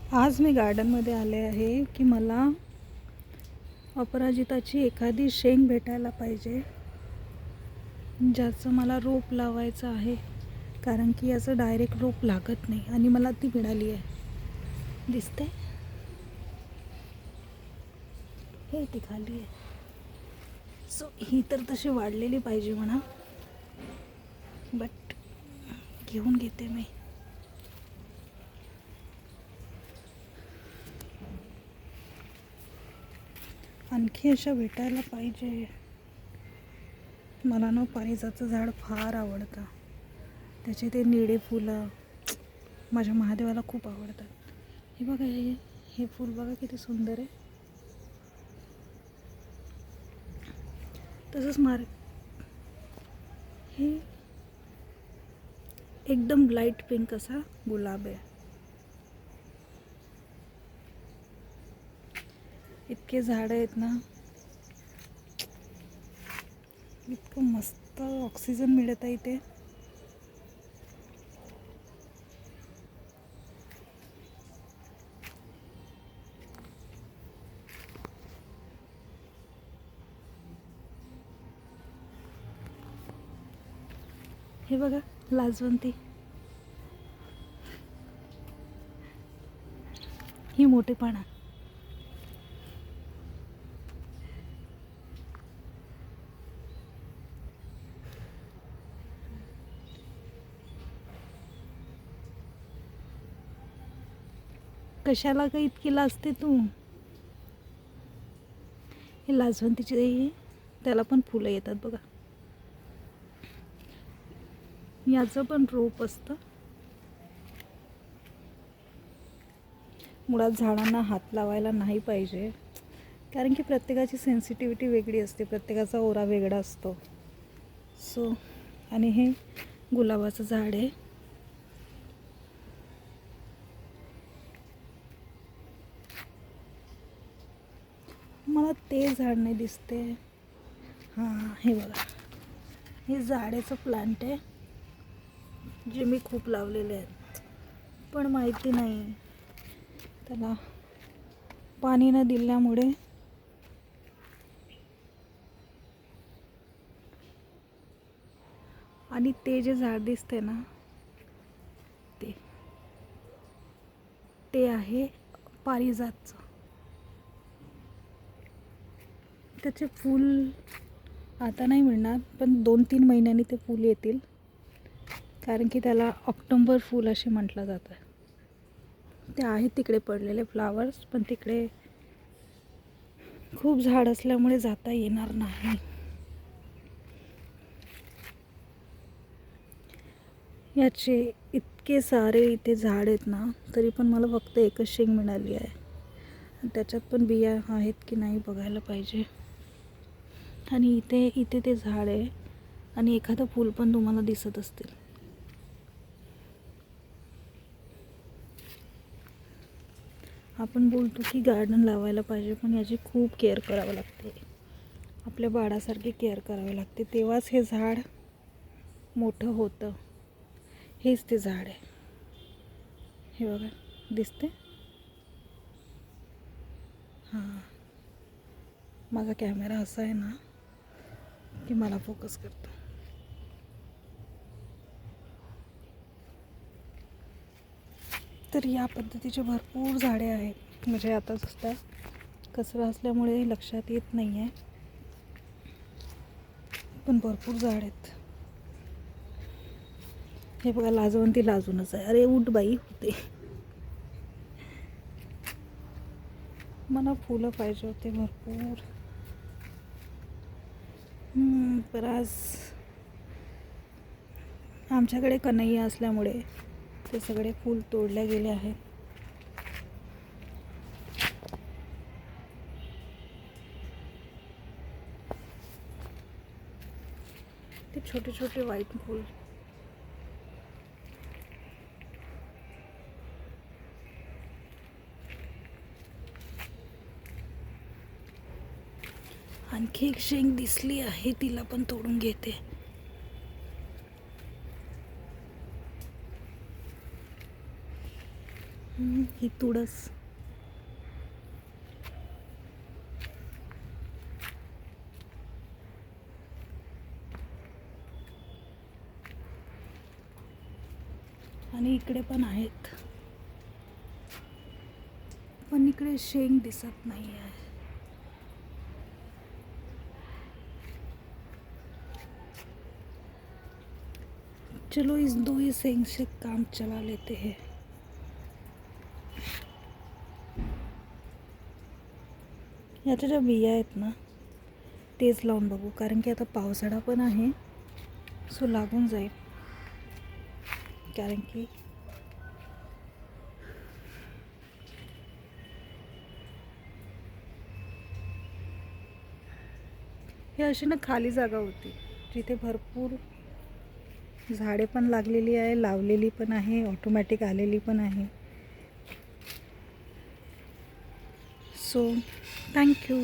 आज मी गार्डनमध्ये आले आहे की मला अपराजिताची एखादी शेंग भेटायला पाहिजे, ज्याचं मला रोप लावायचं आहे. कारण की याचं डायरेक्ट रोप लागत नाही आणि मला ती मिळाली आहे. दिसते हे ती खाली आहे. सो ही तर तशी वाढलेली पाहिजे म्हणा, बट घेऊन घेते मी. आणखी अशा भेटायला पाहिजे. मला ना पारिजाचं झाड फार आवडतं. त्याचे ते निळे फुलं माझ्या महादेवाला खूप आवडतात. हे बघा, हे फूल बघा किती सुंदर आहे. तसंच हे एकदम लाईट पिंक असा गुलाब आहे. इतके झाडं आहेत ना, इतकं मस्त ऑक्सिजन मिळत आहे इथे. हे बघा लाजवंती, ही मोठे पाना. कशाला का इतकी लाजते तू? हे लाजवंतीचे त्याला पण फुलं येतात बघा. याचं पण रोप असतं. मुळात झाडांना हात लावायला नाही पाहिजे, कारण की प्रत्येकाची सेन्सिटिव्हिटी वेगळी असते, प्रत्येकाचा ओरा वेगळा असतो. सो आणि हे गुलाबाचं झाड आहे. मला ते झाड नाही दिसते. हां, हे बघा, हे झाडाचं प्लांट आहे जे मी खूप लावलेले आहेत, पण माहिती नाही त्याला पाणी न दिल्यामुळे आणि ते जे झाड दिसते ना, ते आहे पारिजातचं. त्याचे फूल आता नाही मिळणार, पण 2-3 महिन्यांनी ते फूल येतील, कारण की त्याला ऑक्टोबर फूल असे म्हटलं जातं. ते आहेत तिकडे पडलेले फ्लावर्स, पण तिकडे खूप झाड असल्यामुळे जाता येणार नाही. याचे इतके सारे इथे झाड आहेत ना, तरी पण मला फक्त एकच शेंग मिळाली आहे. त्याच्यात पण बिया आहेत की नाही बघायला पाहिजे. आणि इथे ते झाड आहे आणि एखादं फूल पण तुम्हाला दिसत असतील. आपण बोलतो की गार्डन लावायला पाहिजे, पण याची खूप केअर करावं लागते. आपल्या बाळासारखी केअर करावी लागते, तेव्हाच हे झाड मोठं होतं. हेच ते झाड आहे. हे बघा, दिसते? हां, माझा कॅमेरा असा आहे ना की मला फोकस करतो. तर या पद्धतीचे भरपूर झाडे आहेत. म्हणजे आता सुद्धा कचरा असल्यामुळे लक्षात येत नाही आहे, पण भरपूर झाड आहेत. हे बघा, लाजवंती लाजूनच आहे. अरे उठ बाई होते. मला फुलं पाहिजे होते भरपूर, पण आज आमच्याकडे कन्हैया असल्यामुळे ते सगळे फूल तोडले गेले आहेत. ते छोटे छोटे व्हाईट फूल. आणखी एक शेंग दिसली आहे, तिला पण तोडून घेते. ही तुळस. आणि इकडे पण आहेत, पण इकडे शेंग दिसत नाही आहे. चलो इस 2 ही शेंग से काम चला लेते हैं. याच्या ज्या बिया आहेत ना तेच लावून बघू, कारण की आता पावसाळा पण आहे, सो लागून जाईल. कारण की हे अशी ना खाली जागा होती जिथे भरपूर झाडे पण लागलेली आहे, लावलेली पण आहे, ऑटोमॅटिक आलेली पण आहे. So thank you.